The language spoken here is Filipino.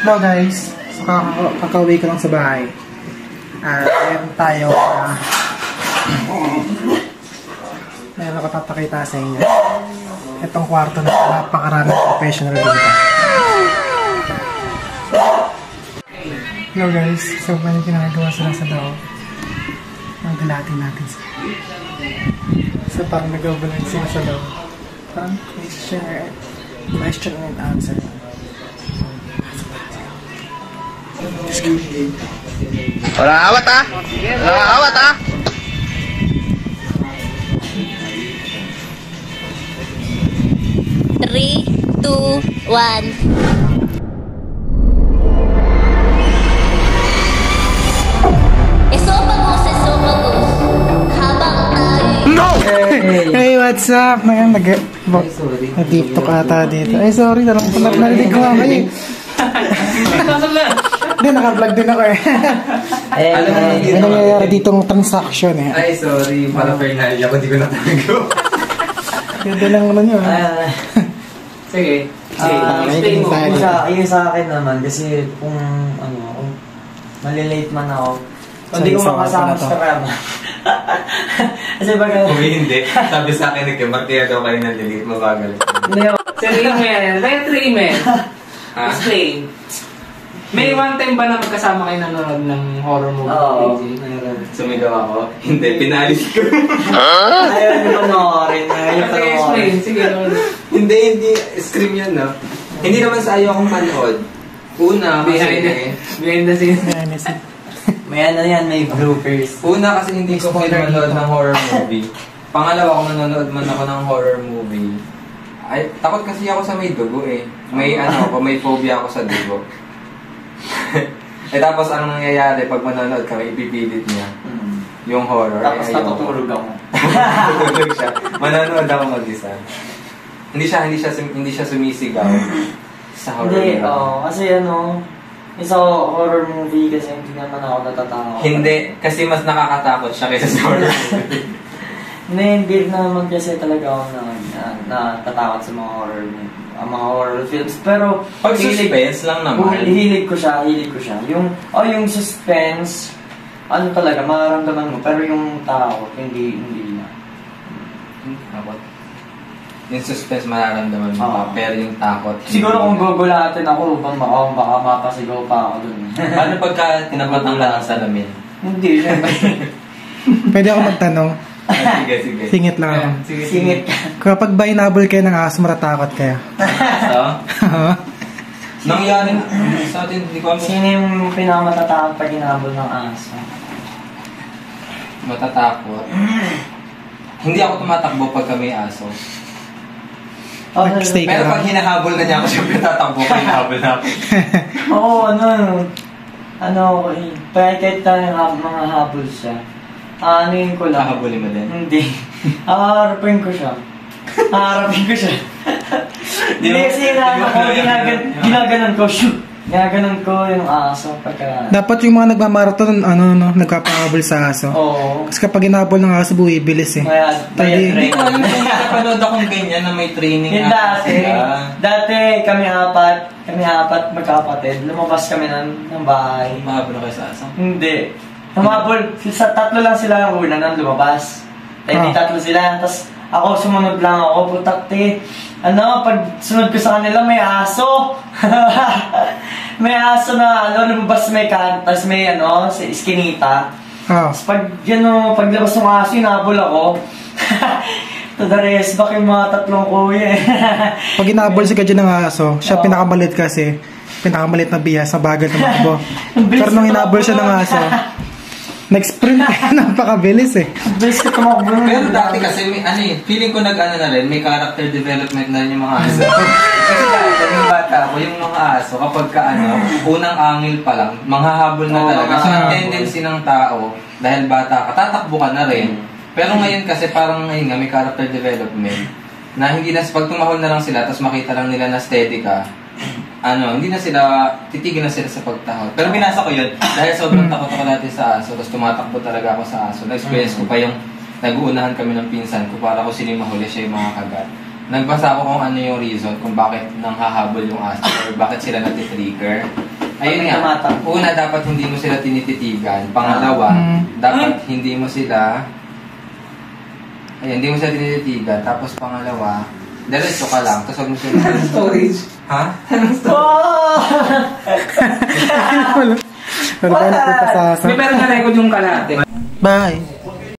Hello guys, so kakauwi ko lang sa bahay. Meron tayo meron ako papakita sa inyo. Itong kwarto na napakaraming professional dito. Hello guys, so may ginagawa sila sa loob. Ang galatin natin sila. So parang nag-overland sila sa loob. Parang question and answer. Wala awat ah! Wala awat ah! Three, two, one. Esophagus. Habang tayo. No! Hey, what's up? Nag-deep talk ata dito. Ay, sorry. Narinig ko nga kayo. Hindi, naka-vlog din ako eh. May nangyayari ditong transaction eh. Ay, sorry. Paraphernalia ko, di ko natago. Ganda lang ano nyo. Sige. Explain mo. Yung sa akin naman, kasi kung malilate man ako, hindi ko makasama sa karama. Kasi baga... Kung hindi, sabi sa akin, nagkamartiya daw kayo ng delete, mabagal. Sir Email, explain. May one time ba na magkasama kayo nanonood ng horror movie? Oo. Sumigaw ako? Hindi, pinalis ko. Ayaw nyo panoorin. Explain, sige. Hindi. Scream yun, no? Hindi naman sa ayaw akong manood. Una, kasi... Behind the scenes. May ano yan, may bloopers. Una, kasi hindi ko manood ng horror movie. Pangalawa, kung nanonood man ako ng horror movie, ay, takot kasi ako sa may dugo eh. May may phobia ako sa dugo. Eh tapos anong nangyayari pag manonood kami, ipipilit niya yung horror. Tapos natutulog ako. Natutulog siya. Manonood ako mag-isa. Hindi siya sumisigaw sa horror. Hindi, kasi isa horror movie kasi hindi naman ako natatawa. Hindi, kasi mas nakakatakot siya kaysa sa horror movie. Hindi naman kasi talaga ako natatakot sa mga horror films. Pero pag suspense lang naman. Hilig ko siya. Yung suspense, talaga, mararamdaman mo. Pero yung takot, hindi na. Yung suspense mararamdaman mo pero yung takot. Siguro kung gugulatin ako, baka mapasigaw pa ako dun. Paano pagka tinapatan lang ang salamin? Hindi, syempre. Pwede ako magtanong. Sige. Singit lang ako. Singit ka. Kapag ba hinabol kayo ng aso, matatakot kayo? Nangyari sa atin, hindi ko alam. Sino yung pinakamatatakot pag hinabol ng aso? Matatakot? Hindi ako tumatakbo pagka may aso. Nag-stay ka Pero lang. pag hinahabol na niya ako, siyempre tatakbo ko, hinahabol na ako. Kahit mga habol siya. Yun ko lang. Hahabulin mo din? Hindi. Haharapin ko siya. Hindi kasi ginaganon ko, shoot! Ginaganon ko yung aso pagka... Dapat yung mga nagmamarathon, nagpapahabol sa aso. Oo. Kasi kapag hinabol ng aso, buwibilis eh. Hindi ko alam kung napanood akong ganyan na may training. Yung dati kami apat magkapatid, lumabas kami ng bahay. Mahabol na kayo sa aso? Hindi. Humabol, tatlo lang sila ang una nang lumabas. Hindi tatlo sila, tapos ako sumunod lang ako, putakti. Pag sunod ko sa kanila, may aso. May aso na, lumabas may tapos may si iskinita. Tapos paglabas ng aso, hinabol ako. To the rest, baka yung mga tatlong kuya eh. Pag hinabol si Kadyo ng aso, siya pinakamalit kasi. Pinakamalit na bihas sa bagal ng makbo. Pero nung hinabol siya ng aso, nag-sprint napakabilis eh. Bilis ko tumakbo. Pero dati kasi, feeling ko na rin, may character development na rin yung mga aso. Kasi dati, yung bata ko, yung mga aso, kapag unang angil pa lang, manghahabol na talaga. So, ang tendency ng tao, dahil bata ka, tatakbo ka na rin. Pero ngayon kasi, parang ngayon nga, may character development, na hindi na, pag tumahol na lang sila, tapos makita lang nila na steady ka, hindi na sila, titigil na sila sa pagtahol. Pero binasa ko yun, dahil sobrang takot ako dati sa aso, tapos tumatakbo talaga ako sa aso. Na-experience ko pa yung, nag-uunahan kami ng pinsan ko para ko sino yung mahuli, siya yung mga kagat. Nagbasa ako kung ano yung reason, kung bakit nang hahabol yung aso, or bakit sila nati-trigger. Ayun nga, tumatang. una dapat hindi mo sila tinititigan. Pangalawa, dapat hindi mo sila hindi mo sila tinititigan. Tapos pangalawa, diretso ka lang. Tapos huwag mo sila Storage. ha? Oh! Wala pa napunta sa asa. May pero na-record yung kalahati. Bye!